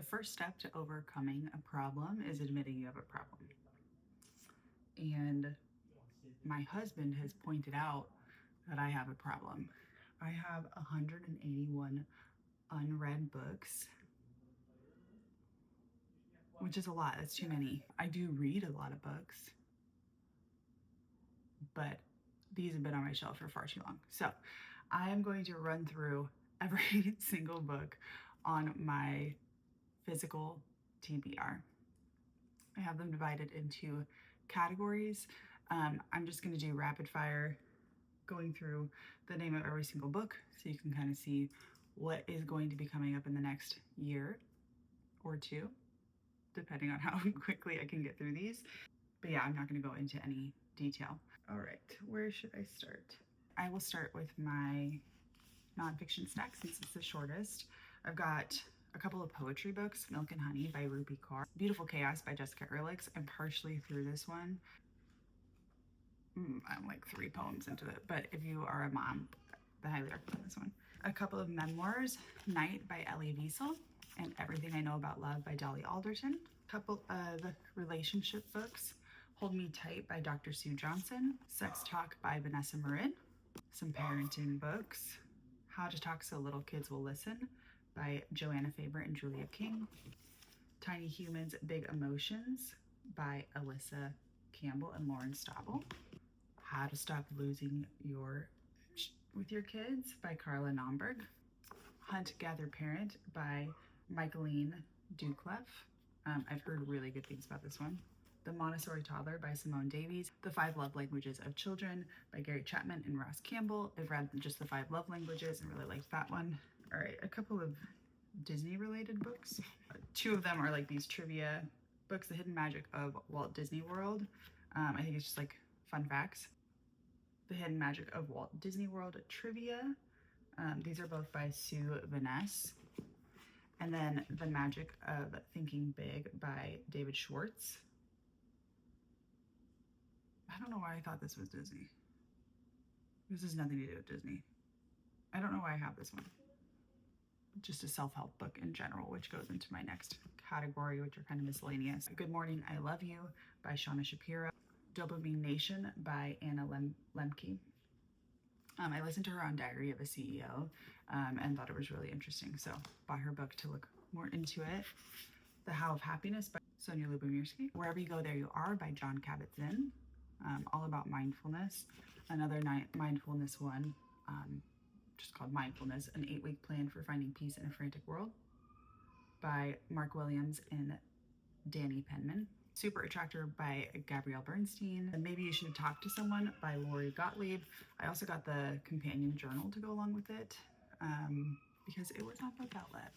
first step to overcoming a problem is admitting you have a problem. And my husband has pointed out that I have a problem. I have 181 unread books, which is a lot. That's too many. I do read a lot of books, but these have been on my shelf for far too long. So I am going to run through every single book on my physical TBR. I have them divided into categories. I'm just going to do rapid fire, going through the name of every single book so you can kind of see what is going to be coming up in the next year or two, depending on how quickly I can get through these. But yeah, I'm not going to go into any detail. All right, where should I start? I will start with my nonfiction stack since it's the shortest. I've got a couple of poetry books, Milk and Honey by Ruby Kaur, Beautiful Chaos by Jessica Ehrlich. I'm partially through this one. I'm like 3 poems into it, but if you are a mom, I highly recommend this one. A couple of memoirs, Night by Elie Wiesel and Everything I Know About Love by Dolly Alderton. A couple of relationship books, Hold Me Tight by Dr. Sue Johnson, Sex Talk by Vanessa Marin, some parenting books, How to Talk So Little Kids Will Listen by Joanna Faber and Julia King, Tiny Humans, Big Emotions by Alyssa Campbell and Lauren Stabel, How to Stop Losing with Your Kids by Carla Nomberg, Hunt, Gather, Parent by Michaeline Duclef. I've heard really good things about this one. The Montessori Toddler by Simone Davies, The 5 Love Languages of Children by Gary Chapman and Ross Campbell. I've read just the 5 love languages and really liked that one. All right, a couple of Disney related books. 2 of them are like these trivia books, The Hidden Magic of Walt Disney World. I think it's just like fun facts. The Hidden Magic of Walt Disney World Trivia. These are both by Sue Vaness. And then The Magic of Thinking Big by David Schwartz. I don't know why I thought this was Disney. This has nothing to do with Disney. I don't know why I have this one. Just a self-help book in general, which goes into my next category, which are kind of miscellaneous. Good Morning, I Love You by Shauna Shapiro. Dopamine Nation by Anna Lemke. I listened to her on Diary of a CEO and thought it was really interesting, so bought her book to look more into it. The How of Happiness by Sonia Lubomirski. Wherever You Go, There You Are by John Kabat-Zinn. All about mindfulness. Another mindfulness one, just called Mindfulness, an 8-week plan for finding peace in a frantic world by Mark Williams and Danny Penman. Super Attractor by Gabrielle Bernstein. And Maybe You Should Talk to Someone by Lori Gottlieb. I also got the companion journal to go along with it because it was on Book Outlet.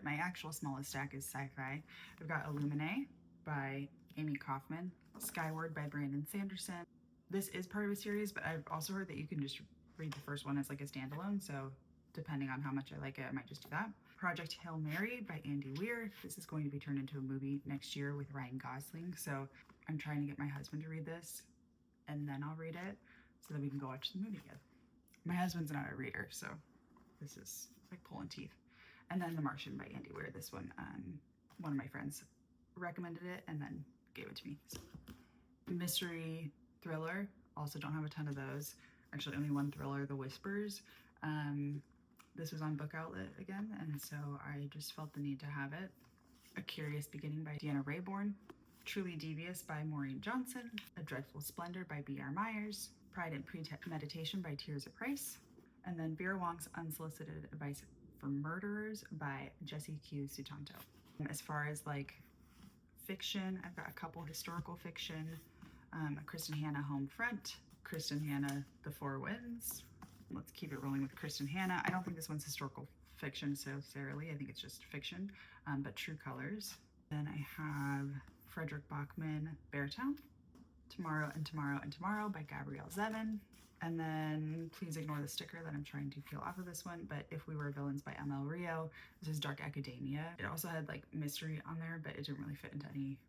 My actual smallest stack is sci-fi. I've got Illuminae by Amy Kaufman, Skyward by Brandon Sanderson. This is part of a series, but I've also heard that you can just read the first one as like a standalone, so depending on how much I like it, I might just do that. Project Hail Mary by Andy Weir. This is going to be turned into a movie next year with Ryan Gosling, so I'm trying to get my husband to read this, and then I'll read it, so that we can go watch the movie together. My husband's not a reader, so this is like pulling teeth. And then The Martian by Andy Weir. This one, one of my friends recommended it and then gave it to me. So, mystery thriller, also don't have a ton of those. Actually, only one thriller, The Whispers. This was on Book Outlet again, and so I just felt the need to have it. A Curious Beginning by Deanna Raybourn. Truly Devious by Maureen Johnson. A Dreadful Splendor by B.R. Myers. Pride and Premeditation by Tirza Price. And then Vera Wong's Unsolicited Advice for Murderers by Jessie Q. Sutanto. As far as like fiction, I've got a couple historical fiction. Kristen Hanna, Home Front. Kristen Hanna, The Four Winds. Let's keep it rolling with Kristen Hanna. I don't think this one's historical fiction necessarily. I think it's just fiction, but True Colors. Then I have Frederick Bachman, Beartown. Tomorrow and Tomorrow and Tomorrow by Gabrielle Zevin. And then please ignore the sticker that I'm trying to peel off of this one, but If We Were Villains by ML Rio. This is dark academia. It also had like mystery on there, but it didn't really fit into any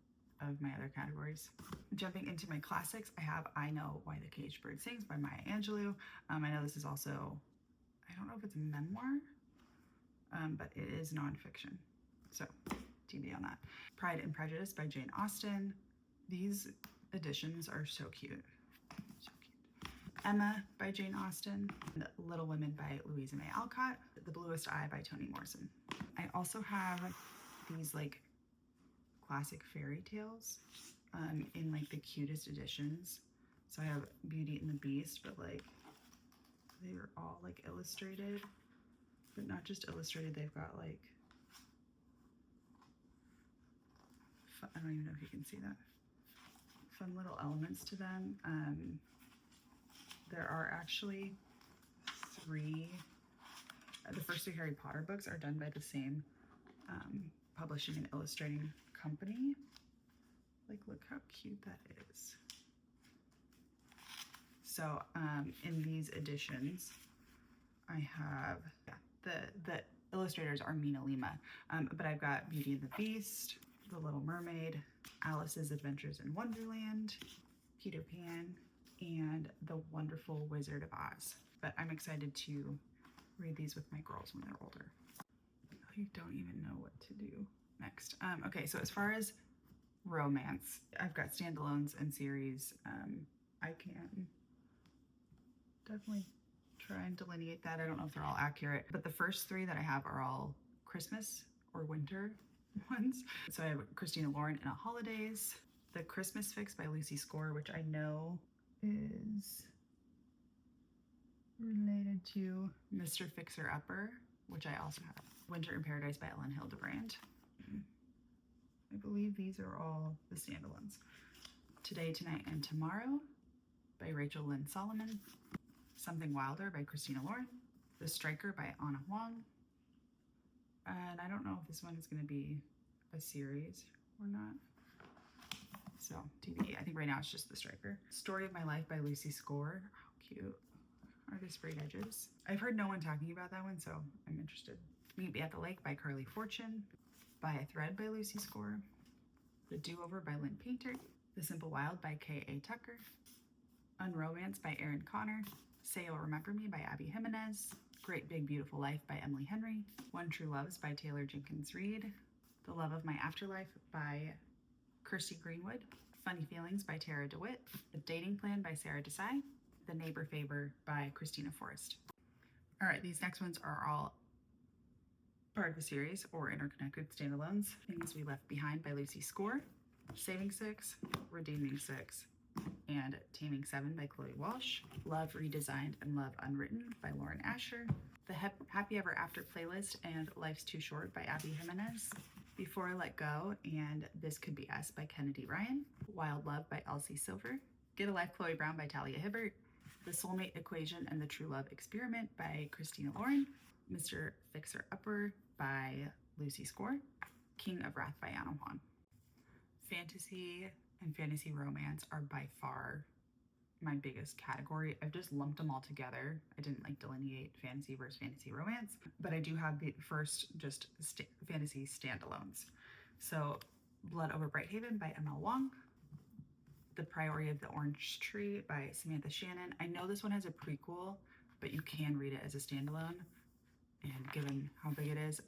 of my other categories. Jumping into my classics, I have I Know Why the Caged Bird Sings by Maya Angelou. I know this is also, I don't know if it's a memoir. but it is nonfiction. So TBD on that. Pride and Prejudice by Jane Austen. These editions are so cute. So cute. Emma by Jane Austen. Little Women by Louisa May Alcott. The Bluest Eye by Toni Morrison. I also have these like classic fairy tales in like the cutest editions. So I have Beauty and the Beast, but like they are all like illustrated, but not just illustrated. They've got like, I don't even know if you can see that, fun little elements to them. There are actually the first 3 Harry Potter books are done by the same publishing and illustrating company. Like, look how cute that is. So in these editions, I have, the illustrators are Mina Lima, but I've got Beauty and the Beast, The Little Mermaid, Alice's Adventures in Wonderland, Peter Pan, and The Wonderful Wizard of Oz. But I'm excited to read these with my girls when they're older. I don't even know what to do next. Okay, so as far as romance, I've got standalones and series. I can definitely try and delineate that. I don't know if they're all accurate, but the first 3 that I have are all Christmas or winter ones. So I have Christina Lauren in a Holidays, The Christmas Fix by Lucy Score, which I know is related to Mr. Fixer Upper, which I also have. Winter in Paradise by Ellen Hildebrand. I believe these are all the standalones. Today, Tonight, and Tomorrow by Rachel Lynn Solomon. Something Wilder by Christina Lauren. The Striker by Anna Huang. And I don't know if this one is going to be a series or not. So TBD. I think right now it's just The Striker. Story of My Life by Lucy Score. How cute are the sprayed edges? I've heard no one talking about that one, so I'm interested. Meet Me at the Lake by Carly Fortune. By a Thread by Lucy Score. The Do-Over by Lynn Painter. The Simple Wild by K.A. Tucker. Unromanced by Erin Connor. Say You'll Remember Me by Abby Jimenez. Great Big Beautiful Life by Emily Henry. One True Loves by Taylor Jenkins Reid. The Love of My Afterlife by Kirsty Greenwood. Funny Feelings by Tara DeWitt. The Dating Plan by Sarah Desai. The Neighbor Favor by Christina Forrest. All right, these next ones are all part of the series or interconnected standalones. Things We Left Behind by Lucy Score. Saving 6, Redeeming 6, and Taming 7 by Chloe Walsh. Love Redesigned and Love Unwritten by Lauren Asher. The Happy Ever After playlist and Life's Too Short by Abby Jimenez. Before I Let Go and This Could Be Us by Kennedy Ryan. Wild Love by Elsie Silver. Get a Life Chloe Brown by Talia Hibbert. The Soulmate Equation and the True Love Experiment by Christina Lauren. Mr. Fixer Upper by Lucy Score. King of Wrath by Anna Huang. Fantasy and fantasy romance are by far my biggest category. I've just lumped them all together. I didn't like delineate fantasy versus fantasy romance, but I do have the first just fantasy standalones. So Blood Over Brighthaven by M.L. Wong. The Priory of the Orange Tree by Samantha Shannon. I know this one has a prequel, but you can read it as a standalone. And given how big it is,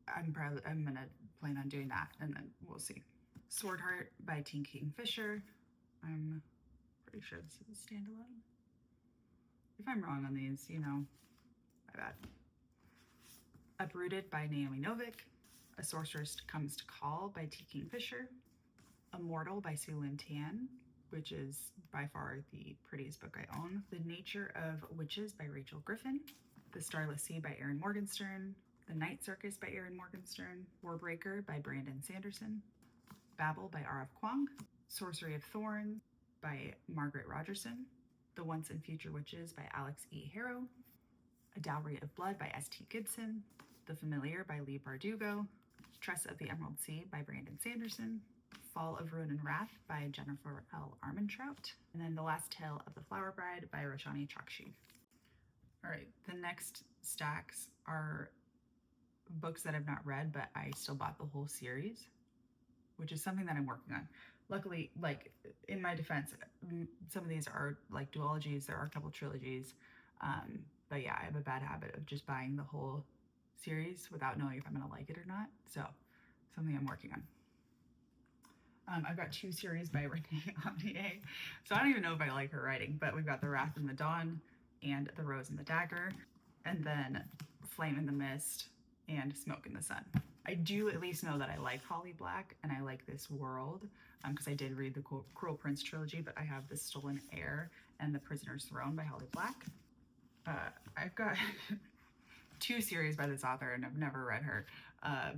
I'm gonna plan on doing that, and then we'll see. Swordheart by Teen Kingfisher. I'm pretty sure this is a standalone. If I'm wrong on these, you know, my bad. Uprooted by Naomi Novik. A Sorceress Comes to Call by T. Kingfisher. Immortal by Sue Lynn Tan, which is by far the prettiest book I own. The Nature of Witches by Rachel Griffin. The Starless Sea by Erin Morgenstern. The Night Circus by Erin Morgenstern. Warbreaker by Brandon Sanderson. Babel by R.F. Kuang. Sorcery of Thorns by Margaret Rogerson. The Once and Future Witches by Alex E. Harrow. A Dowry of Blood by S.T. Gibson. The Familiar by Lee Bardugo. Tress of the Emerald Sea by Brandon Sanderson. Fall of Ruin and Wrath by Jennifer L. Armentrout. And then The Last Tale of the Flower Bride by Roshani Chokshi. All right, the next stacks are books that I've not read, but I still bought the whole series, which is something that I'm working on. Luckily, like in my defense, some of these are like duologies. There are a couple trilogies. But yeah, I have a bad habit of just buying the whole series without knowing if I'm gonna like it or not. So something I'm working on. I've got 2 series by Renee Ahdieh. So I don't even know if I like her writing, but we've got The Wrath and the Dawn and The Rose and the Dagger, and then Flame in the Mist and Smoke in the Sun. I do at least know that I like Holly Black and I like this world, because I did read the Cruel Prince trilogy, but I have The Stolen Heir and The Prisoner's Throne by Holly Black. I've got 2 series by this author and I've never read her,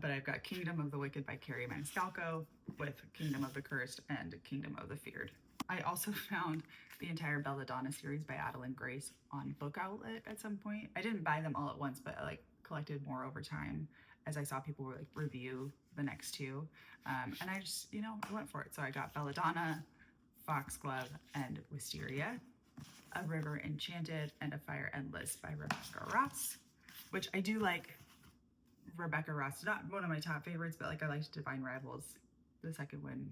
but I've got Kingdom of the Wicked by Carrie Maniscalco with Kingdom of the Cursed and Kingdom of the Feared. I also found the entire Belladonna series by Adeline Grace on Book Outlet at some point. I didn't buy them all at once, but I like collected more over time as I saw people like review the next 2. And I just, I went for it. So I got Belladonna, Foxglove, and Wisteria, A River Enchanted, and A Fire Endless by Rebecca Ross, which I do like. Rebecca Ross, not one of my top favorites, but like I liked Divine Rivals, the second one.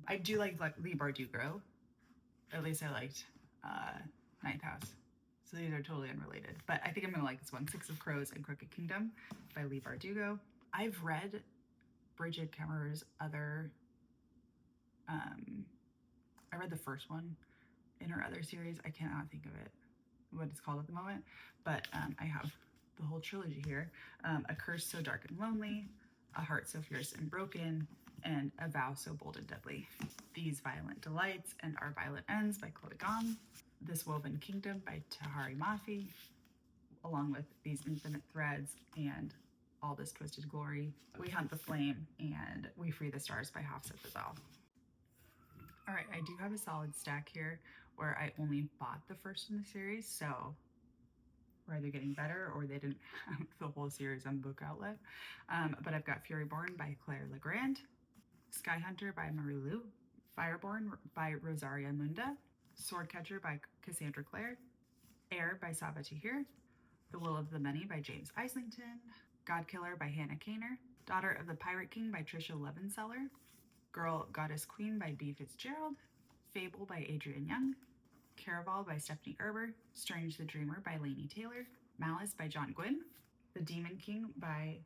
I do like Leigh Bardugo. At least I liked Ninth House. So these are totally unrelated. But I think I'm gonna like this one, Six of Crows and Crooked Kingdom by Leigh Bardugo. I've read Bridget Kemmer's other, I read the first one in her other series. I cannot think of it, what it's called at the moment, but I have the whole trilogy here. A Curse So Dark and Lonely, A Heart So Fierce and Broken, and A Vow So Bold and Deadly. These Violent Delights and Our Violent Ends by Chloe Gong. This Woven Kingdom by Tahari Mafi, along with These Infinite Threads and All This Twisted Glory. We Hunt the Flame and We Free the Stars by Hafsat Fazal. All right, I do have a solid stack here where I only bought the first in the series, so we're either getting better or they didn't have the whole series on Book Outlet. But I've got Furyborn by Claire Legrand, Sky Hunter by Marie Lu, Fireborn by Rosaria Munda, Swordcatcher by Cassandra Clare, Air by Saba Tahir, The Will of the Many by James Islington, Godkiller by Hannah Kaner, Daughter of the Pirate King by Tricia Levenseller, Girl, Goddess, Queen by B. Fitzgerald, Fable by Adrienne Young, Caraval by Stephanie Erber, Strange the Dreamer by Laini Taylor, Malice by John Gwynn, The Demon King by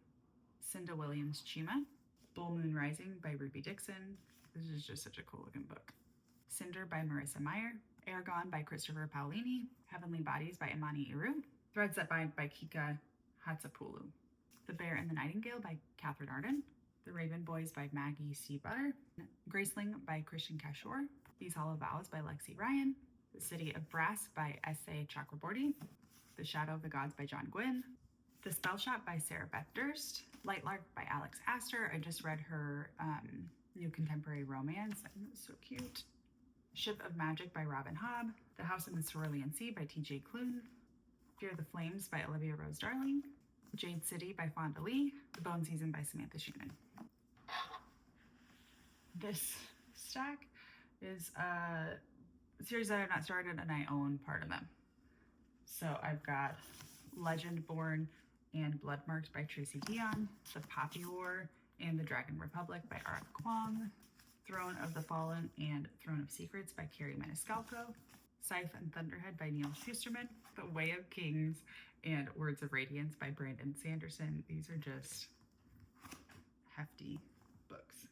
Cinda Williams Chima, Bull Moon Rising by Ruby Dixon. This is just such a cool looking book. Cinder by Marissa Meyer, Aragon by Christopher Paolini, Heavenly Bodies by Imani Iru, Threads That Bind by Kika Hatsapoulou, The Bear and the Nightingale by Catherine Arden, The Raven Boys by Maggie C. Butter, Graceling by Christian Cashore, These Hollow Vows by Lexi Ryan, The City of Brass by S.A. Chakraborty, The Shadow of the Gods by John Gwynn, The Spell Shop by Sarah Beth Durst, Lightlark by Alex Astor. I just read her new contemporary romance, and it was so cute. Ship of Magic by Robin Hobb, The House in the Cerulean Sea by T.J. Klune, Fear the Flames by Olivia Rose Darling, Jade City by Fonda Lee, The Bone Season by Samantha Schumann. This stack is a series that I've not started and I own part of them. So I've got Legendborn and Bloodmarked by Tracy Dion, The Poppy War and The Dragon Republic by R.F. Kuang, Throne of the Fallen and Throne of Secrets by Carrie Maniscalco, Scythe and Thunderhead by Neil Schusterman, The Way of Kings and Words of Radiance by Brandon Sanderson. These are just hefty books.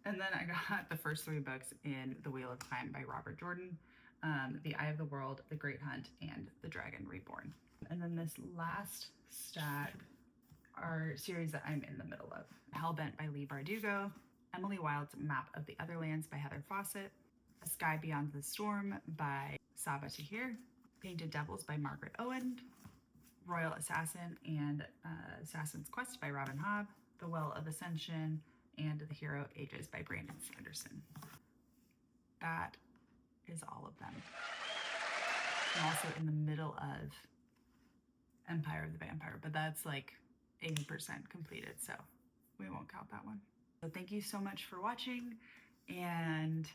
And then I got the first 3 books in The Wheel of Time by Robert Jordan, The Eye of the World, The Great Hunt, and The Dragon Reborn. And then this last stack are series that I'm in the middle of. Hellbent by Leigh Bardugo, Emily Wilde's Map of the Otherlands by Heather Fawcett, A Sky Beyond the Storm by Saba Tahir, Painted Devils by Margaret Owen, Royal Assassin and Assassin's Quest by Robin Hobb, The Well of Ascension, and The Hero Ages by Brandon Sanderson. That is all of them. I'm also in the middle of Empire of the Vampire, but that's like 80% completed, so we won't count that one. So thank you so much for watching, and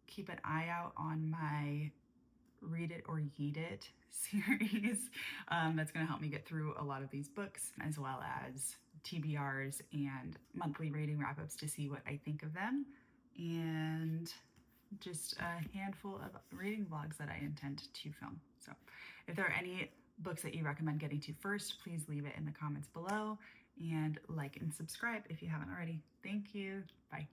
keep an eye out on my Read It or Yeet It series. That's going to help me get through a lot of these books, as well as TBRs and monthly rating wrap-ups to see what I think of them, and just a handful of reading vlogs that I intend to film. So if there are any books that you recommend getting to first, please leave it in the comments below, and like and subscribe if you haven't already. Thank you. Bye.